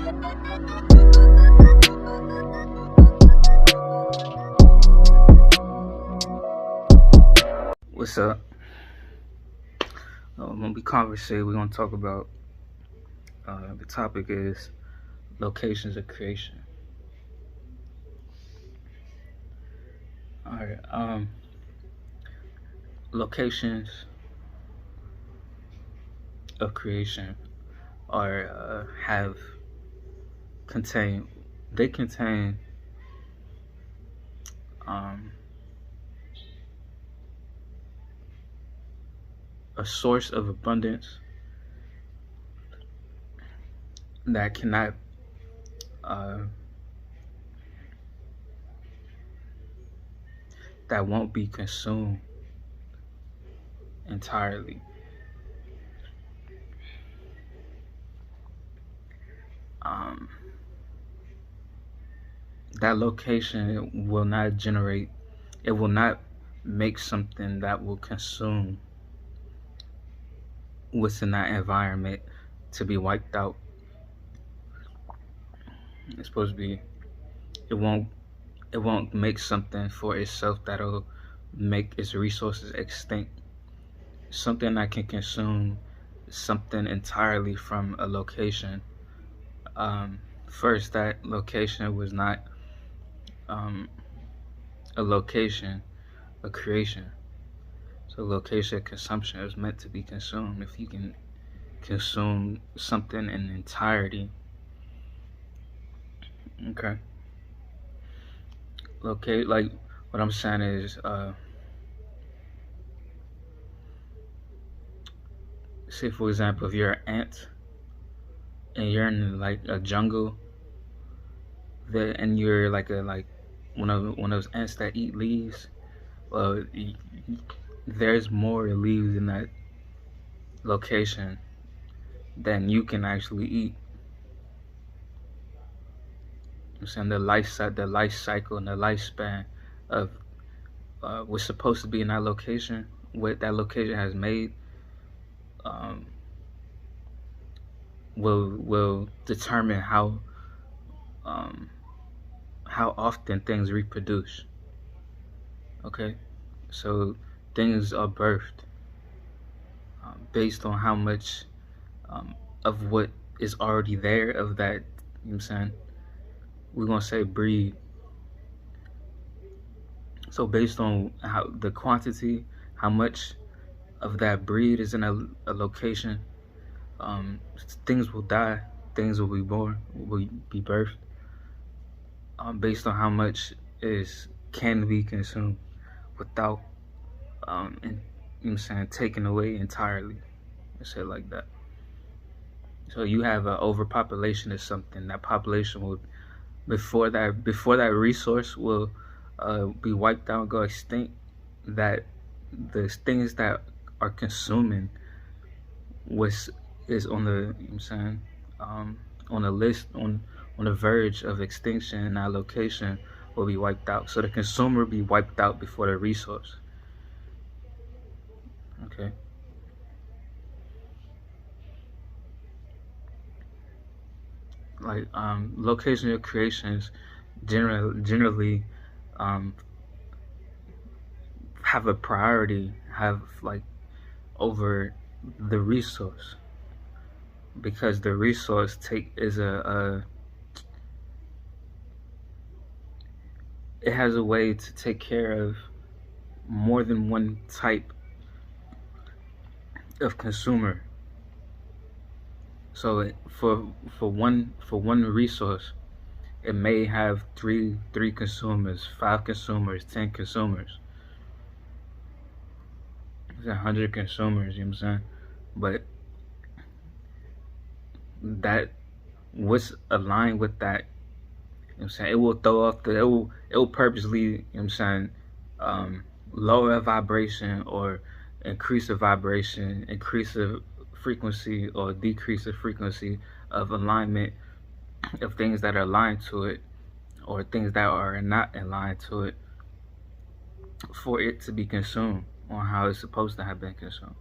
What's up? When we conversate, we're going to talk about the topic is locations of creation. All right. Locations of creation are contain a source of abundance that cannot that won't be consumed entirely. That location will not generate, it will not make something that will consume what's in that environment to be wiped out. It's supposed to be, it won't make something for itself that'll make its resources extinct. Something that can consume something entirely from a location. First, that location was not a location, a creation. So location consumption is meant to be consumed. If you can consume something in entirety, okay. Locate, like what I'm saying is, say for example, if you're an ant and you're in like a jungle, and you're like one of those ants that eat leaves. Well, there's more leaves in that location than you can actually eat. I'm saying the life cycle and the lifespan of what's supposed to be in that location, what that location has made, will determine how often things reproduce. Okay, so things are birthed based on how much of what is already there of that. You know what I'm saying? We're gonna say breed. So based on how the quantity, how much of that breed is in a location, things will die, things will be born, will be birthed, based on how much can be consumed without and you know what I'm saying, taken away entirely. Let's say it like that. So you have an overpopulation of something. That population will, before that resource will be wiped out, go extinct, that the things that are consuming is on the, you know what I'm saying, on a list, on the verge of extinction, and that location will be wiped out. So the consumer will be wiped out before the resource. Okay. Like location of creations generally have a priority, have like over the resource, because the resource it has a way to take care of more than one type of consumer. So for one resource, it may have three consumers, 5 consumers, 10 consumers. It's 100 consumers, you know what I'm saying? But that what's aligned with that, you know what I'm saying, it will throw off it will purposely, you know what I'm saying, lower a vibration or increase the vibration, increase the frequency or decrease the frequency of alignment of things that are aligned to it or things that are not aligned to it, for it to be consumed on how it's supposed to have been consumed.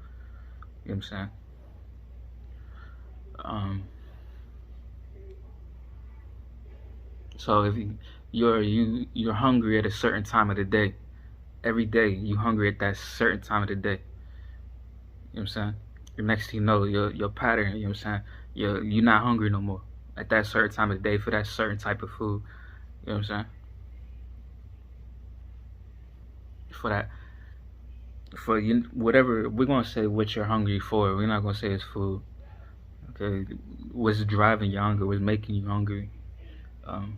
You know what I'm saying? So if you're hungry at a certain time of the day, every day you hungry at that certain time of the day. You know what I'm saying? The next thing you know, your pattern, you know what I'm saying? You're not hungry no more at that certain time of the day for that certain type of food. You know what I'm saying? For that, for you, whatever we're gonna say, what you're hungry for. We're not gonna say it's food. Okay, what's driving you hungry? What's making you hungry? Um,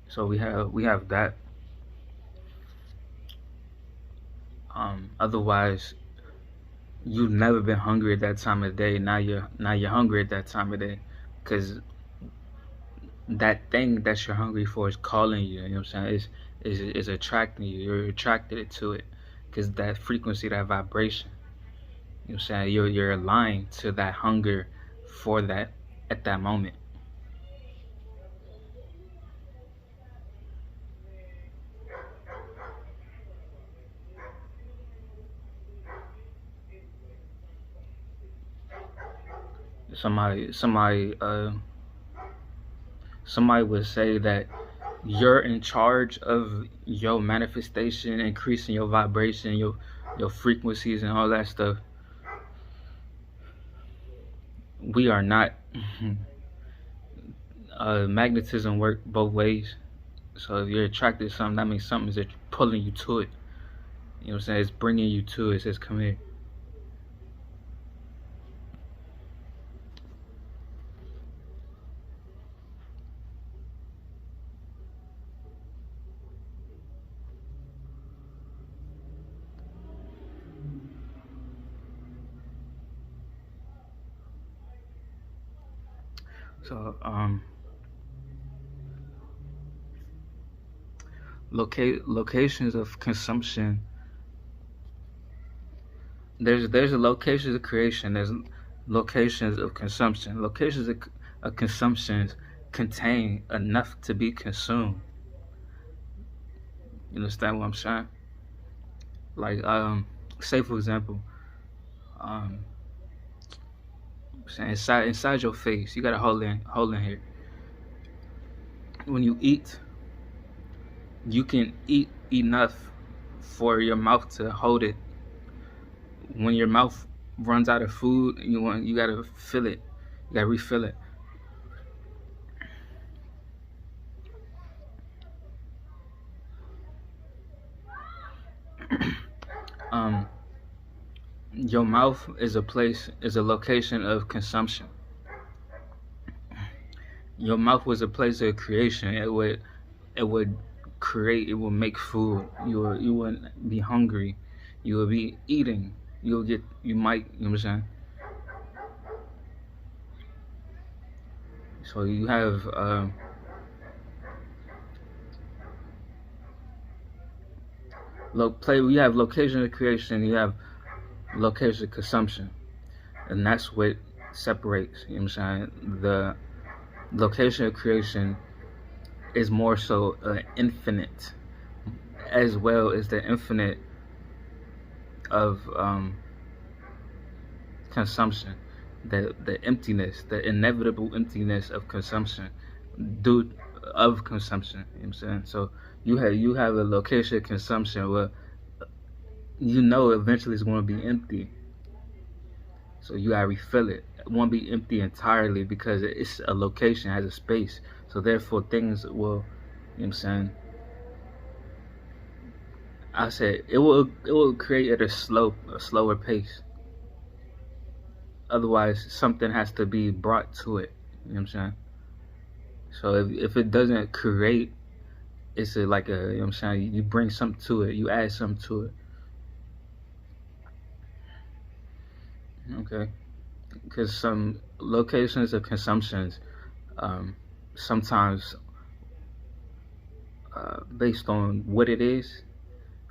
so we have that. Otherwise, you've never been hungry at that time of day. Now you're hungry at that time of day, because that thing that you're hungry for is calling you. You know what I'm saying? Is attracting you. You're attracted to it, because that frequency, that vibration. You know what I'm saying? You're aligned to that hunger for that at that moment. Somebody would say that you're in charge of your manifestation, increasing your vibration, your frequencies and all that stuff. We are not. Magnetism works both ways. So if you're attracted to something, that means something is pulling you to it. You know what I'm saying? It's bringing you to it. It says, come here. So, locations of consumption. There's a locations of creation. There's locations of consumption. Locations of consumption contain enough to be consumed. You understand what I'm saying? Like, say for example, inside your face, you got a hole in here. When you eat, you can eat enough for your mouth to hold it. When your mouth runs out of food, you gotta fill it. You gotta refill it. Your mouth is a location of consumption. Your mouth was a place of creation. It would create. It would make food. You wouldn't be hungry. You would be eating. You might. You know what I'm saying? So you have we have location of creation. You have location of consumption, and that's what separates. You know what I'm saying? The location of creation is more so infinite, as well as the infinite of consumption, the emptiness, the inevitable emptiness of consumption, due of consumption. You know what I'm saying? So you have a location of consumption where eventually it's going to be empty. So you gotta refill it. It won't be empty entirely because it's a location, has a space. So therefore things will, you know what I'm saying? I said it will create at a slower pace. Otherwise something has to be brought to it. You know what I'm saying? So if it doesn't create, it's you know what I'm saying, you bring something to it, you add something to it. Okay, because some locations of consumptions, sometimes based on what it is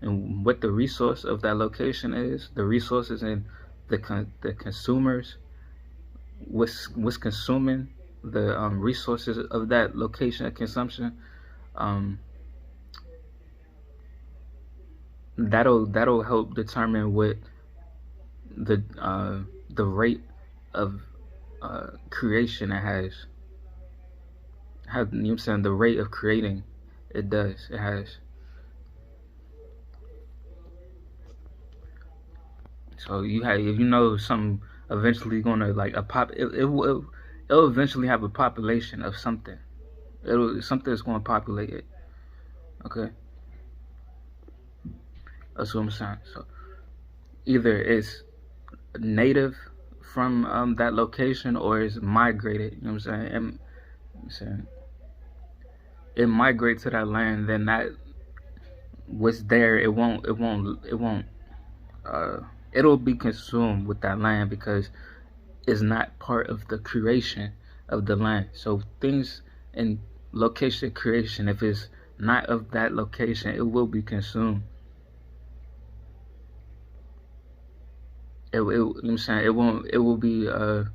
and what the resource of that location is, the resources and the consumers, what's consuming the resources of that location of consumption, that'll help determine what the rate of creation it has, you know what I'm saying, the rate of creating it has. So you have, if you know something eventually gonna like it'll eventually have a population of something. Something is gonna populate it. Okay, that's what I'm saying. So either it's native from that location or it's migrated. You know what I'm saying? It migrates to that land, then that what's there, it'll be consumed with that land because it's not part of the creation of the land. So things in location creation, if it's not of that location, it will be consumed. You know what I'm saying? It will be I'm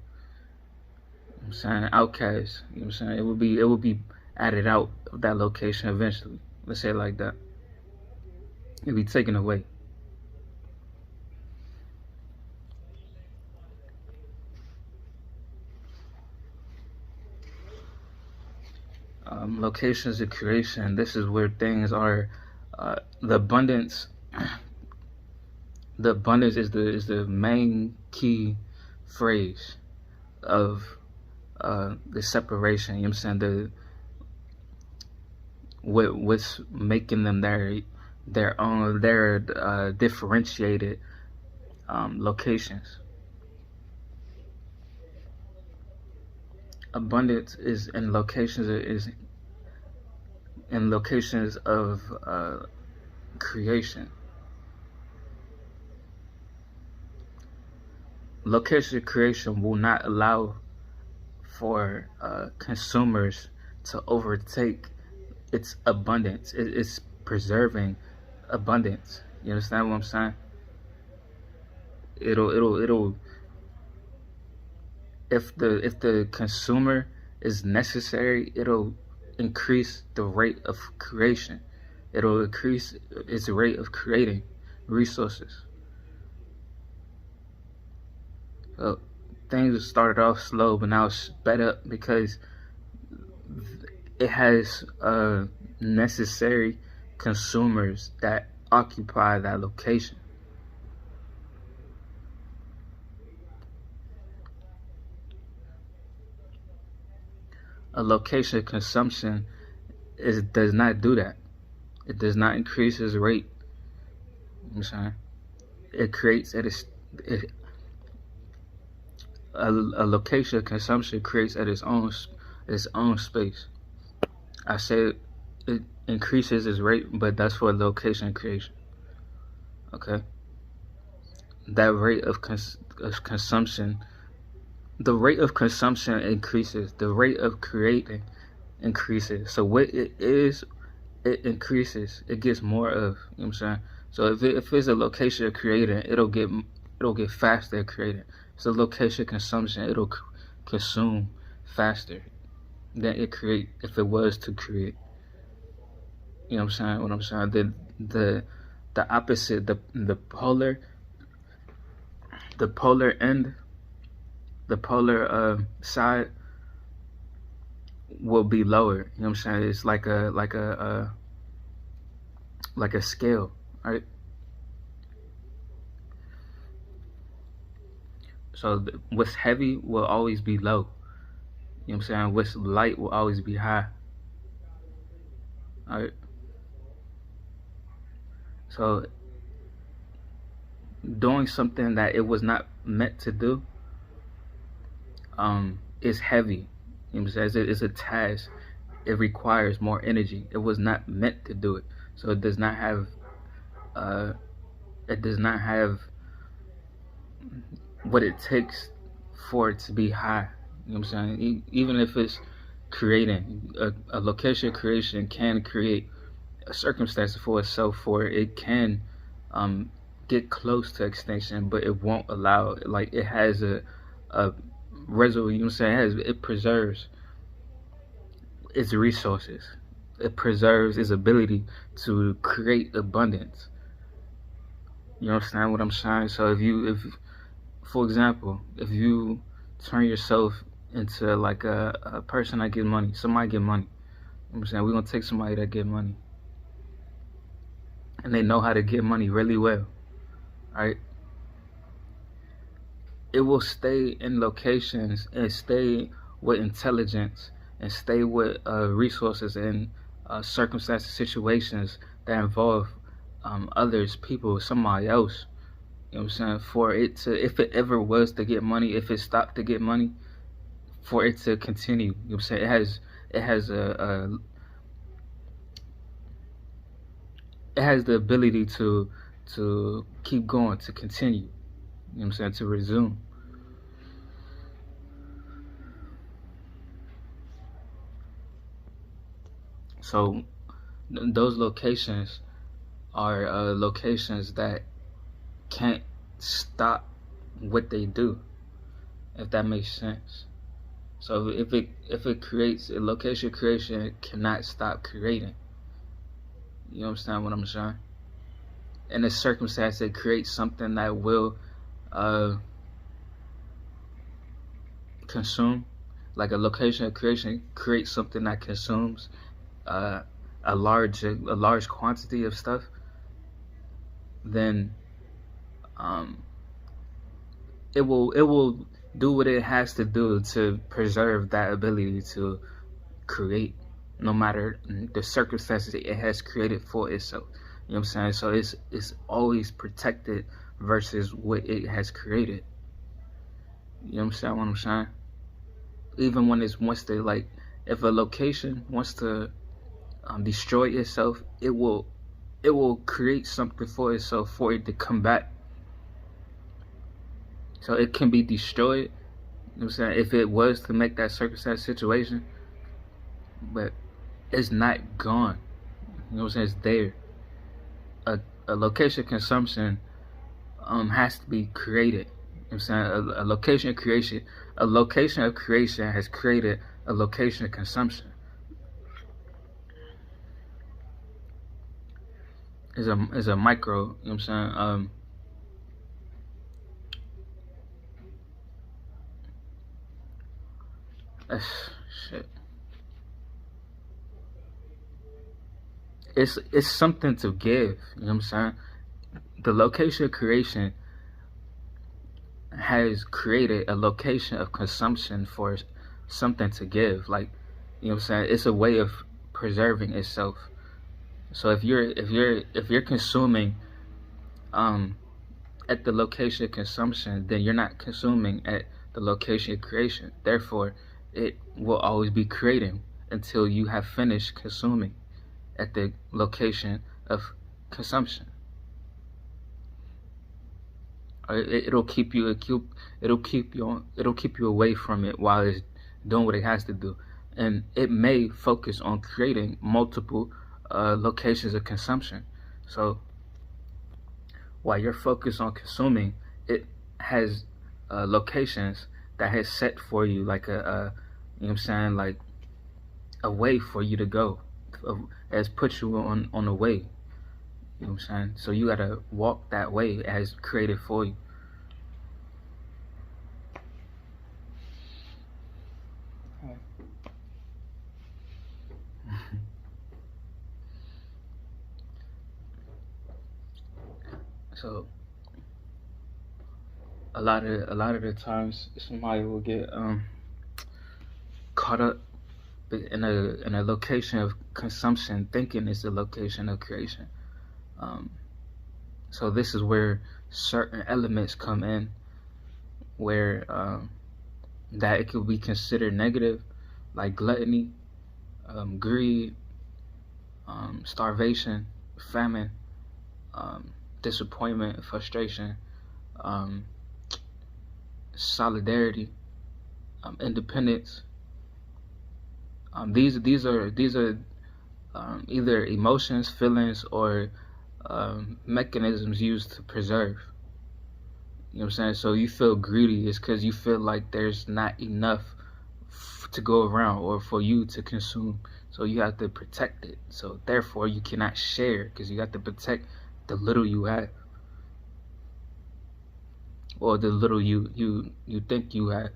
saying outcast. You know what I'm saying? It will be added out of that location eventually. Let's say it like that. It'll be taken away. Locations of creation. This is where things are. The abundance. The abundance is the main key phrase of the separation. You know what I'm saying? What's making them their own, their differentiated locations. Abundance is in locations of creation. Location of creation will not allow for consumers to overtake its abundance. It's preserving abundance. You understand what I'm saying? It'll if the consumer is necessary, it'll increase the rate of creation. It'll increase its rate of creating resources. So things started off slow, but now it's sped up because it has necessary consumers that occupy that location. A location of consumption does not do that. It does not increase its rate. You know what I'm saying? It creates a location of consumption creates at its own space. I said it increases its rate, but that's for location creation. Okay, that rate of consumption. The rate of consumption increases. The rate of creating increases. So what it is, it increases. It gets more of. You know what I'm saying? So if it's a location of creating, it'll get faster at creating. It's a location of consumption. It'll consume faster than it create if it was to create. You know what I'm saying? What I'm saying? The opposite, the polar end. The polar side will be lower. You know what I'm saying? It's like a scale, right? So what's heavy will always be low. You know what I'm saying? What's light will always be high. All right. So doing something that it was not meant to do is heavy. You know what I'm saying? It's a task. It requires more energy. It was not meant to do it. So it does not have what it takes for it to be high. You know what I'm saying? Even if it's creating a location creation can create a circumstance for itself for it can get close to extinction, but it won't allow, like, it has a reservoir. You know what I'm saying? It preserves its resources. It preserves its ability to create abundance. You understand what I'm saying? So if for example, if you turn yourself into like a person that get money. Somebody get money. You know what I'm saying? We're gonna take somebody that get money, and they know how to get money really well, right? It will stay in locations and stay with intelligence and stay with resources and circumstances, situations that involve others, people, somebody else. You know what I'm saying? For it to, if it ever was to get money, if it stopped to get money, for it to continue. You know what I'm saying? It has it has the ability to keep going, to continue. You know what I'm saying? To resume. So those locations are locations that can't stop what they do, if that makes sense. So if it creates a location, creation cannot stop creating. You understand what I'm saying? In a circumstance, it creates something that will consume. Like a location of creation creates something that consumes a large quantity of stuff. Then it will do what it has to do to preserve that ability to create, no matter the circumstances it has created for itself. You know what I'm saying? So it's always protected versus what it has created. You know what I'm saying? Even when it wants to, like, if a location wants to destroy itself, it will create something for itself for it to come back. So it can be destroyed, you know what I'm saying, if it was to make that circumstance situation, but it's not gone. You know what I'm saying? It's there. A location consumption has to be created. You know what I'm saying? A location of creation has created a location of consumption. Is a micro, you know what I'm saying? Shit. It's something to give, you know what I'm saying? The location of creation has created a location of consumption for something to give. Like, you know what I'm saying? It's a way of preserving itself. So if you're consuming at the location of consumption, then you're not consuming at the location of creation. Therefore, it will always be creating until you have finished consuming at the location of consumption. It'll keep you away from it while it's doing what it has to do, and it may focus on creating multiple locations of consumption. So while you're focused on consuming, it has locations that has set for you, like you know what I'm saying, like a way for you to go, has put you on a way. You know what I'm saying? So you gotta walk that way as created for you. So a lot of the times somebody will get caught up in a location of consumption, thinking it's a location of creation. So this is where certain elements come in, where that it could be considered negative, like gluttony, greed, starvation, famine, disappointment, frustration, solidarity, independence. These are either emotions, feelings, or mechanisms used to preserve. You know what I'm saying? So you feel greedy is because you feel like there's not enough to go around or for you to consume. So you have to protect it. So therefore you cannot share because you have to protect the little you have, or the little you think you have.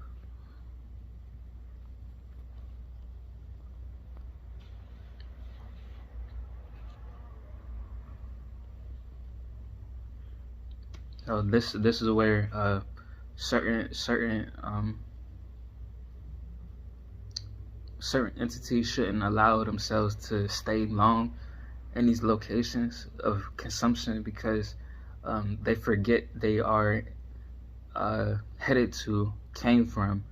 So this is where certain entities shouldn't allow themselves to stay long in these locations of consumption, because they forget they are headed to, came from,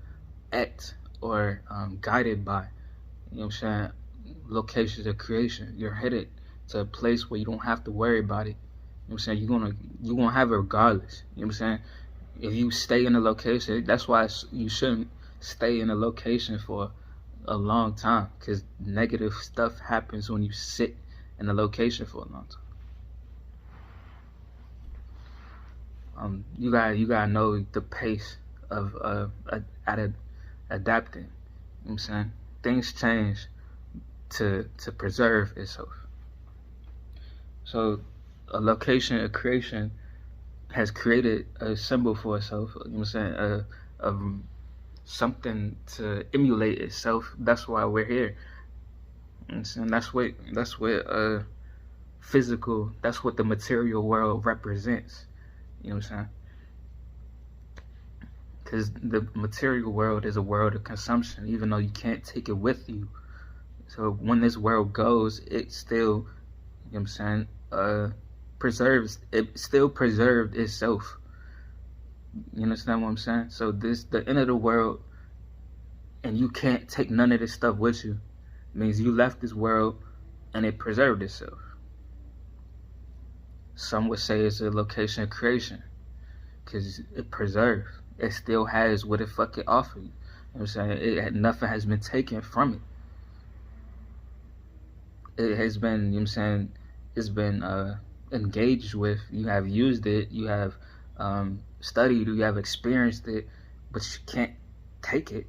at, or guided by, you know what I'm saying, locations of creation. You're headed to a place where you don't have to worry about it. You know what I'm saying? You're gonna have it regardless. You know what I'm saying? If you stay in a location, that's why you shouldn't stay in a location for a long time, because negative stuff happens when you sit in a location for a long time. You gotta know the pace of adapting. You know what I'm saying? Things change to preserve itself. So a location of creation has created a symbol for itself. You know what I'm saying? Something to emulate itself. That's why we're here. You know what I'm saying? That's what physical. That's what the material world represents. You know what I'm saying? Because the material world is a world of consumption, even though you can't take it with you. So when this world goes, it still, you know what I'm saying, preserves, it still preserved itself. You understand what I'm saying? So the end of the world, and you can't take none of this stuff with you, means you left this world and it preserved itself. Some would say it's a location of creation, because it preserved. It still has what it fucking offered you. You know what I'm saying? Nothing has been taken from it. It has been, you know what I'm saying, it's been engaged with. You have used it, you have studied, you have experienced it, but you can't take it.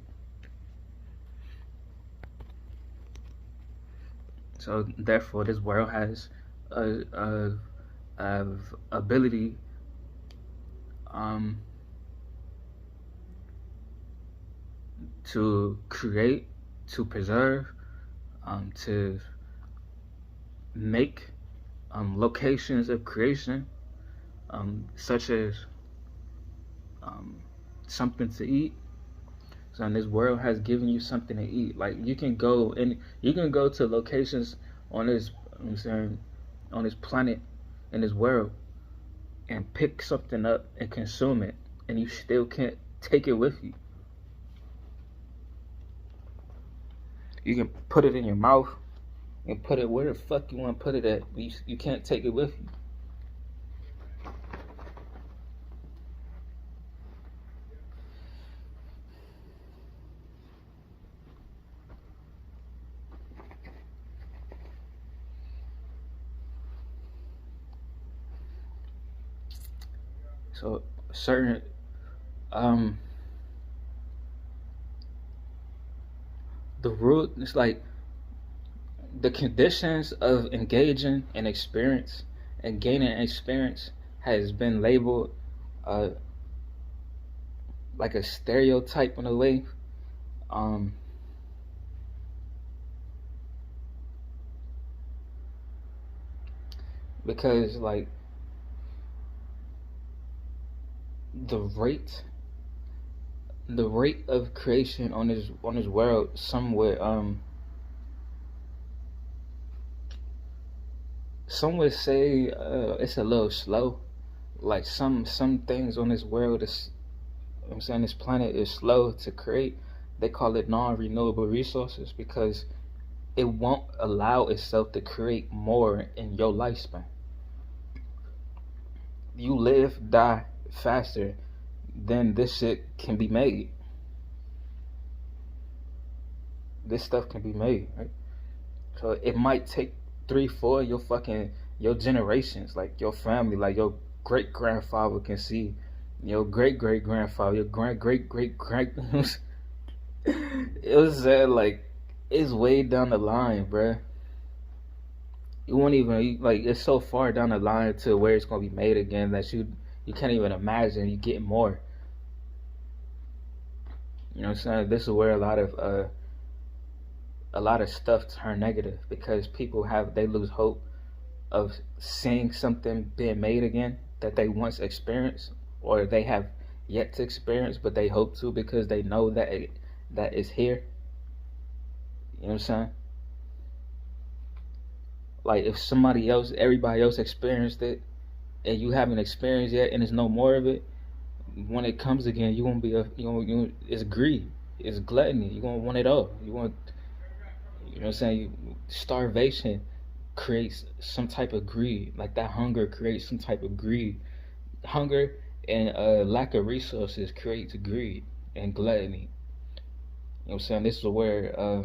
So therefore, this world has a ability to create, to preserve, to make locations of creation, such as something to eat. So this world has given you something to eat. Like you can go to locations on this, I'm saying, on this planet, in this world, and pick something up and consume it, and you still can't take it with you. You can put it in your mouth and put it where the fuck you want to put it at. You can't take it with you. So certain the root, it's like the conditions of engaging in experience and gaining experience has been labeled like a stereotype in a way. Because like the rate of creation on this world, some would say it's a little slow. Like some things on this world is, I'm saying, this planet is slow to create. They call it non-renewable resources, because it won't allow itself to create more in your lifespan. You live, die faster than this shit can be made. This stuff can be made, right? So it might take 3-4 your generations, like your family, like your great grandfather can see, your great great grandfather, your great great great. It was like it's way down the line, bruh. You won't even, like, it's so far down the line to where it's gonna be made again that you can't even imagine you getting more. You know what I'm saying? This is where a lot of stuff turn negative, because people they lose hope of seeing something being made again, that they once experienced, or they have yet to experience, but they hope to, because they know that that is here. You know what I'm saying? Like, if everybody else experienced it, and you haven't experienced yet, and there's no more of it, when it comes again, you won't be it's greed, it's gluttony. You gonna want it all. You know what I'm saying? Starvation creates some type of greed. Like, that hunger creates some type of greed. Hunger and lack of resources creates greed and gluttony. You know what I'm saying? This is where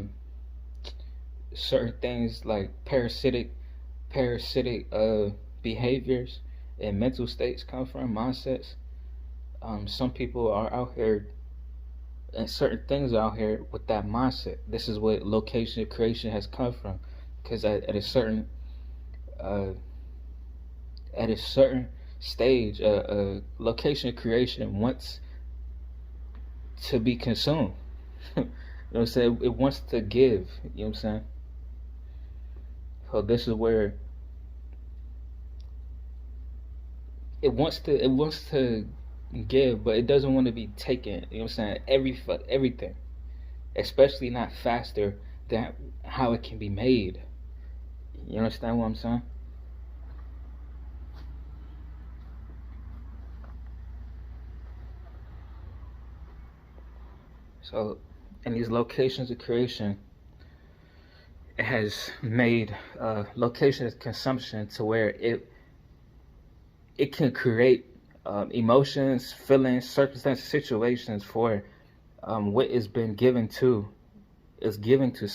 certain things like parasitic behaviors and mental states come from, mindsets. Some people are out here, and certain things are out here with that mindset. This is what location creation has come from, because at a certain stage, location creation wants to be consumed. You know what I'm saying? It wants to give. You know what I'm saying? So this is where it wants to give, but it doesn't want to be taken. You know what I'm saying? Everything, especially not faster than how it can be made. You understand what I'm saying? So, in these locations of creation, it has made locations of consumption to where it can create emotions, feelings, circumstances, situations for what is been given to, is giving to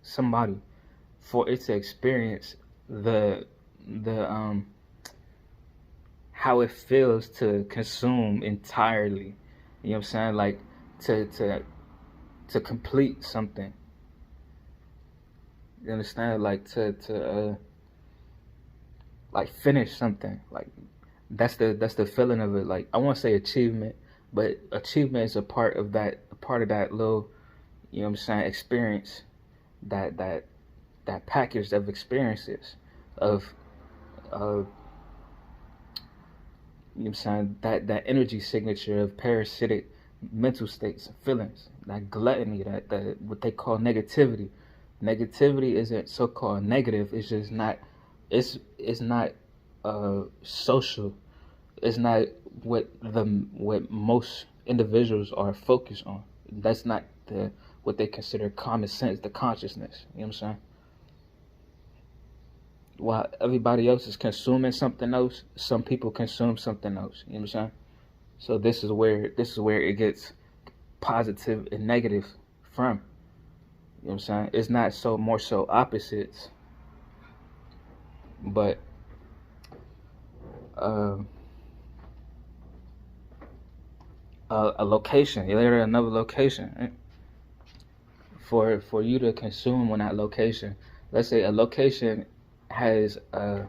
somebody, for it to experience the how it feels to consume entirely. You know what I'm saying? Like, to complete something. You understand? Like, to like finish something. Like, that's the feeling of it. Like, I won't say achievement, but achievement is a part of that little, you know what I'm saying, experience, that package of experiences of you know what I'm saying, that energy signature of parasitic mental states and feelings, that gluttony, that what they call negativity. Negativity isn't so-called negative. It's just not. It's not social. It's not what most individuals are focused on. That's not what they consider common sense, the consciousness. You know what I'm saying? While everybody else is consuming something else, some people consume something else. You know what I'm saying? So this is where it gets positive and negative from. You know what I'm saying? It's not more so opposites, but a location, literally another location, right? For you to consume on that location. Let's say a location has a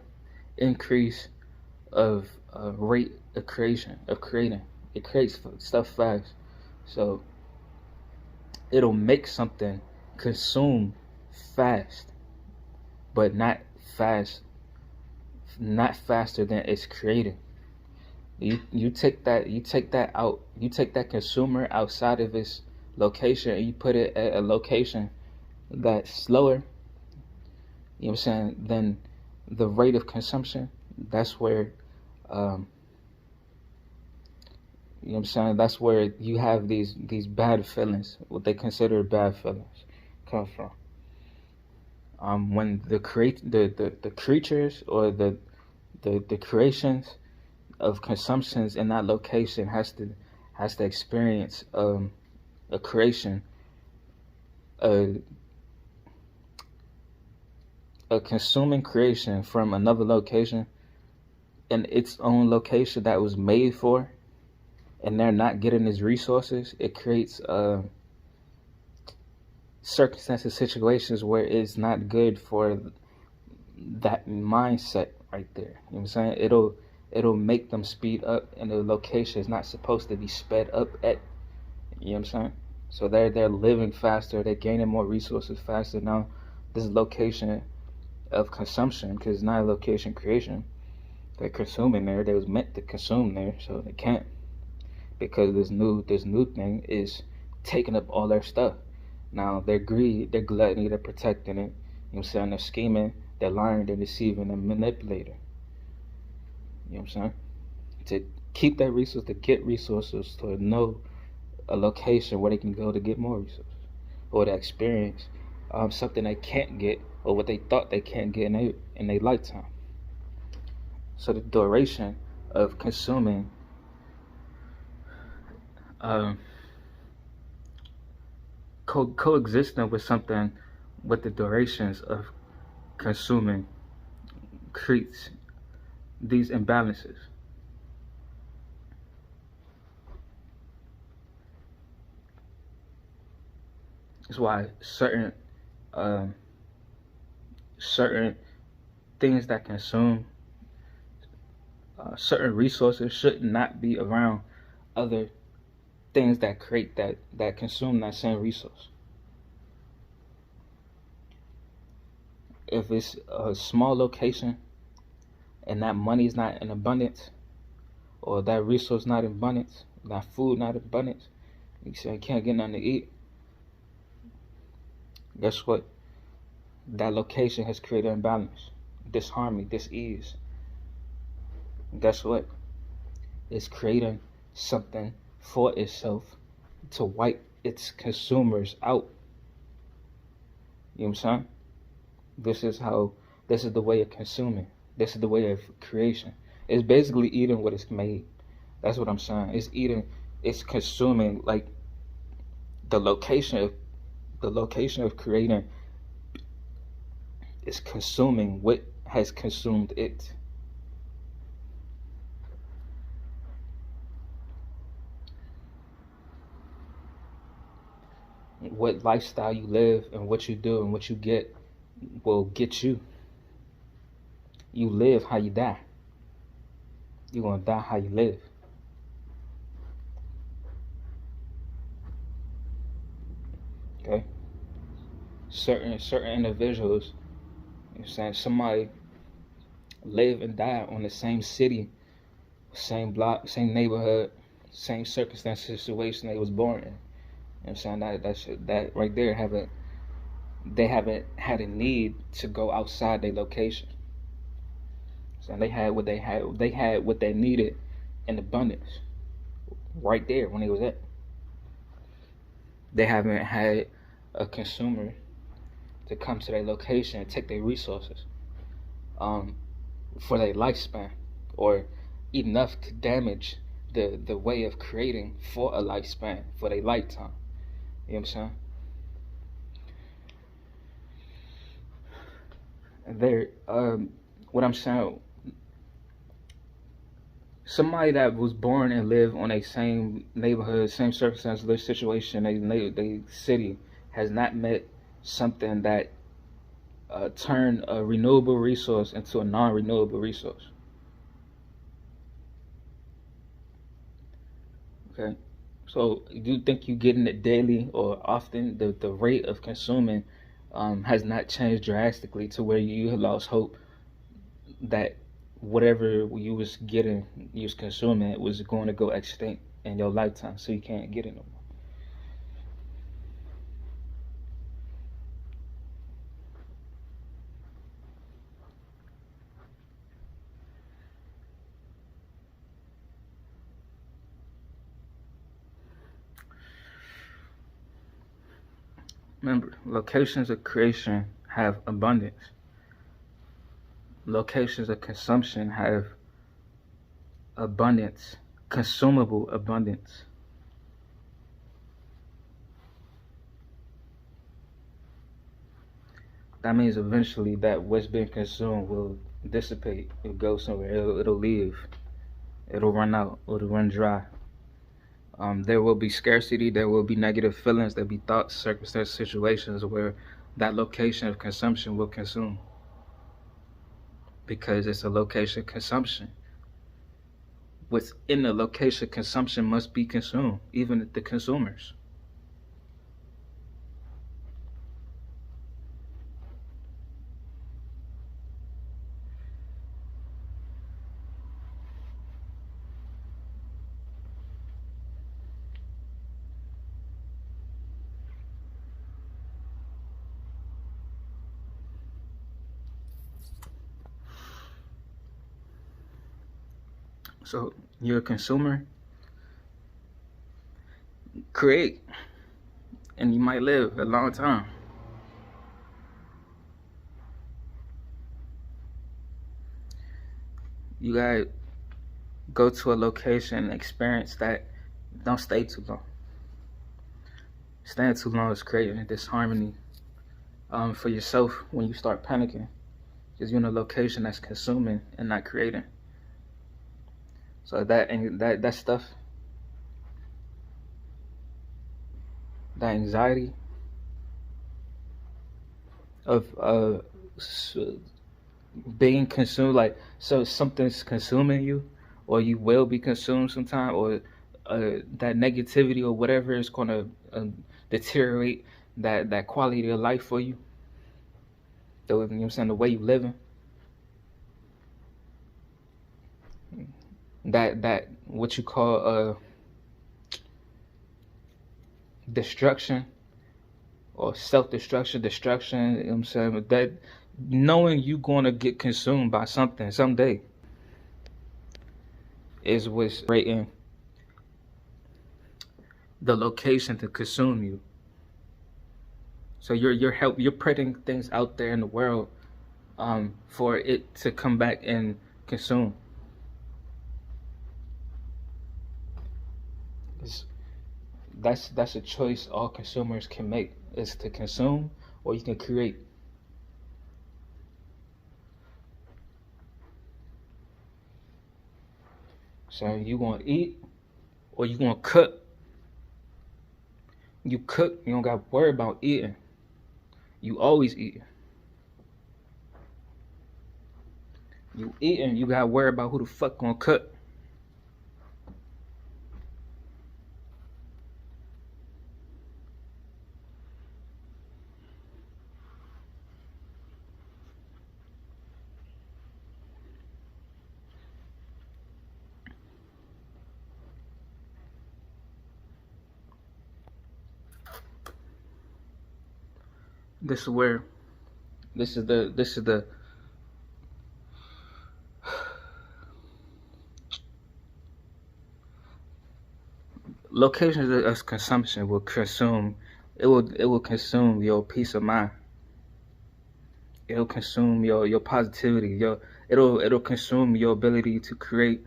increase of rate of creating. It creates stuff fast, so it'll make something consume fast, but not faster than it's creating. You take that consumer outside of its location, and you put it at a location that's slower, you know what I'm saying, than the rate of consumption. That's where you know what I'm saying, that's where you have these bad feelings, what they consider bad feelings, come from. When the creatures or the creations of consumptions in that location has to experience a creation, a consuming creation from another location in its own location that was made for, and they're not getting these resources, it creates circumstances, situations where it's not good for that mindset right there. You know what I'm saying? It'll make them speed up, and the location is not supposed to be sped up at. You know what I'm saying? So they're living faster, they're gaining more resources faster now. This is location of consumption, because it's not a location creation. They're consuming there. They was meant to consume there, so they can't, because this new thing is taking up all their stuff. Now their greed, their gluttony, they're protecting it. You know what I'm saying? They're scheming, they're lying, they're deceiving, they're manipulating. You know what I'm saying? To keep that resource, to get resources, to know a location where they can go to get more resources, or to experience something they can't get, or what they thought they can't get in their lifetime. So the duration of consuming coexisting with something, with the durations of consuming, creates these imbalances. That's why certain things that consume certain resources should not be around other things that create that consume that same resource. If it's a small location and that money is not in abundance, or that resource not in abundance, that food not in abundance, you say you can't get nothing to eat, guess what? That location has created imbalance, disharmony, dis-ease. Guess what? It's creating something for itself to wipe its consumers out. You know what I'm saying? This is the way of consuming. This is the way of creation. It's basically eating what it's made. That's what I'm saying. It's eating, it's consuming, like the location of creating is consuming what has consumed it. What lifestyle you live and what you do and what you get will get you. You live how you die. You're gonna die how you live. Okay? Certain individuals, you know what I'm saying, somebody live and die on the same city, same block, same neighborhood, same circumstance, situation they was born in. You know what I'm saying? That right there they haven't had a need to go outside their location. So they had what they needed in abundance right there when they was at. They haven't had a consumer to come to their location and take their resources for their lifespan, or enough to damage the way of creating for a lifespan, for their lifetime. You know what I'm saying? What I'm saying, somebody that was born and live on a same neighborhood, same circumstance, their situation, they city, has not met something that turn a renewable resource into a non-renewable resource. Okay, so do you think you're getting it daily or often? The rate of consuming has not changed drastically to where you lost hope that whatever you was getting, you was consuming, it was going to go extinct in your lifetime, so you can't get it no more. Remember, locations of creation have abundance. Locations of consumption have abundance, consumable abundance. That means eventually that what's being consumed will dissipate. It'll go somewhere. It'll leave. It'll run out. It'll run dry. There will be scarcity. There will be negative feelings. There'll be thoughts, circumstances, situations where that location of consumption will consume, because it's a location of consumption. What's in the location of consumption must be consumed, even the consumers. So you're a consumer, create, and you might live a long time. You gotta go to a location and experience that. Don't stay too long. Staying too long is creating disharmony for yourself when you start panicking, because you're in a location that's consuming and not creating. So that stuff, that anxiety of being consumed, like, so something's consuming you, or you will be consumed sometime, or that negativity or whatever is going to deteriorate that quality of life for you. You know what I'm saying? The way you living. That what you call destruction or self-destruction, destruction, you know what I'm saying? That knowing you gonna get consumed by something someday is what's creating the location to consume you. So you're putting things out there in the world for it to come back and consume. That's a choice all consumers can make, is to consume, or you can create. So you gonna eat, or you gonna cook. You cook, you don't gotta worry about eating. You always eating. You eating, you gotta worry about who the fuck gonna cook. This is where, this is the locations of consumption will consume. It will consume your peace of mind. It'll consume your positivity. It'll consume your ability to create.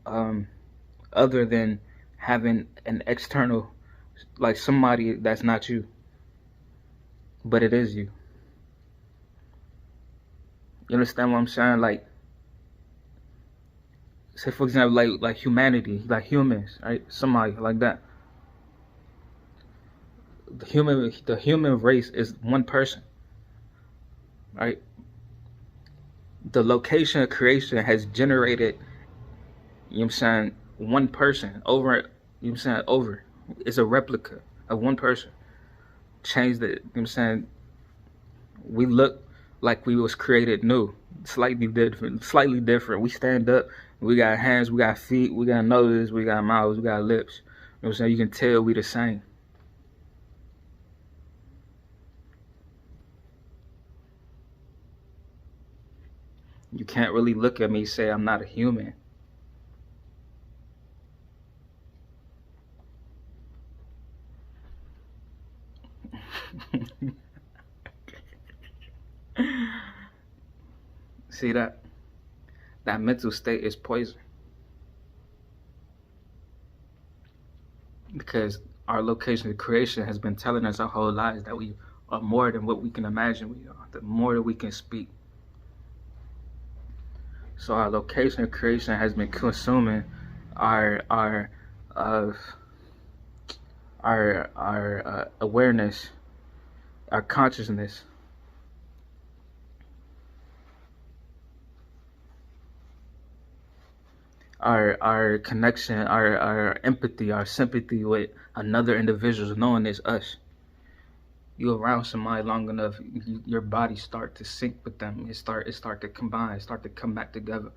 Other than having an external, like somebody that's not you, but it is you. You understand what I'm saying? Like, say for example, like humanity, like humans, right? Somebody like that. The human race is one person, right? The location of creation has generated, you know what I'm saying, one person over, you know what I'm saying, over. It's a replica of one person. Changed it, you know what I'm saying? We look like we was created new, slightly different. We stand up, we got hands, we got feet, we got noses, we got mouths, we got lips. You know what I'm saying? You can tell we the same. You can't really look at me and say I'm not a human. See that mental state is poison, because our location of creation has been telling us our whole lives that we are more than what we can imagine we are, the more that we can speak. So our location of creation has been consuming our awareness, our consciousness. Our connection, our empathy, our sympathy with another individual, knowing it's us. You around somebody long enough, your body start to sync with them. It start to combine, start to come back together.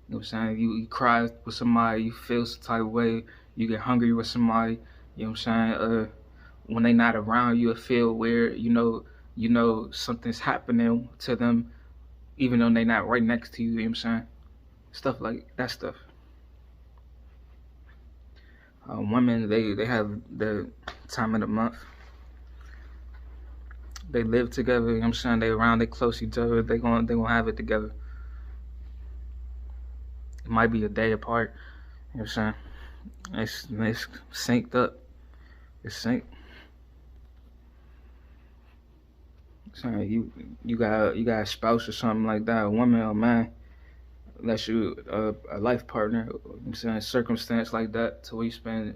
You know what I'm saying? You cry with somebody, you feel some type of way. You get hungry with somebody. You know what I'm saying? When they not around you, it feel weird. You know something's happening to them, even though they not right next to you. You know what I'm saying? Stuff like that stuff. Women, they have the time of the month. They live together, you know what I'm saying? They around, they close to each other, they gonna have it together. It might be a day apart, you know what I'm saying? It's synced up. It's synced. So you got a spouse or something like that, a woman or man, unless you a life partner, you know what I'm saying, circumstance like that, to where you spend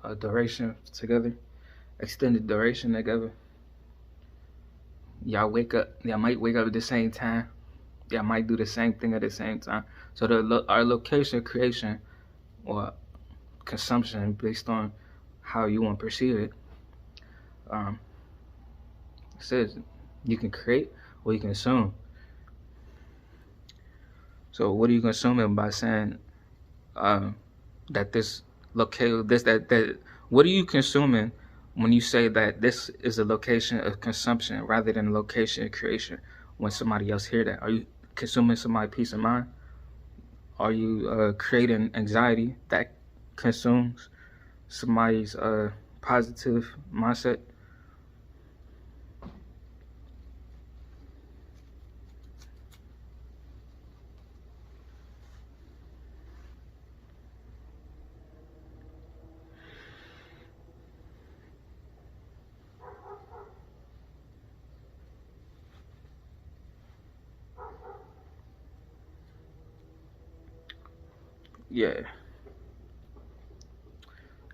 a duration together, extended duration together. Y'all might wake up at the same time. Y'all might do the same thing at the same time. So our location creation or consumption based on how you want to perceive it. It says you can create or you can consume. So what are you consuming by saying that this locale, that what are you consuming when you say that this is a location of consumption rather than a location of creation? When somebody else hear that, are you consuming somebody's peace of mind? Are you creating anxiety that consumes somebody's positive mindset? Yeah.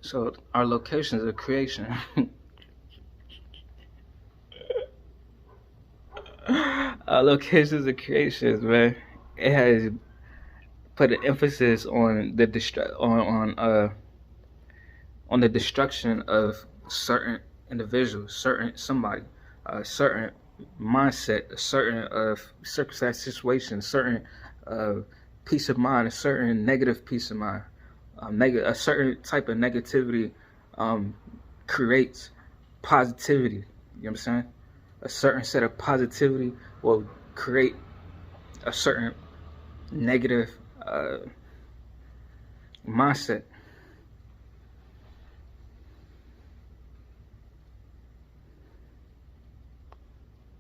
So our locations of creation. Our locations of creations, man. It has put an emphasis on the on the destruction of certain individuals, certain somebody, certain mindset, a certain circumstance, situation, certain peace of mind, a certain negative peace of mind, a certain type of negativity creates positivity. You know what I'm saying? A certain set of positivity will create a certain negative mindset.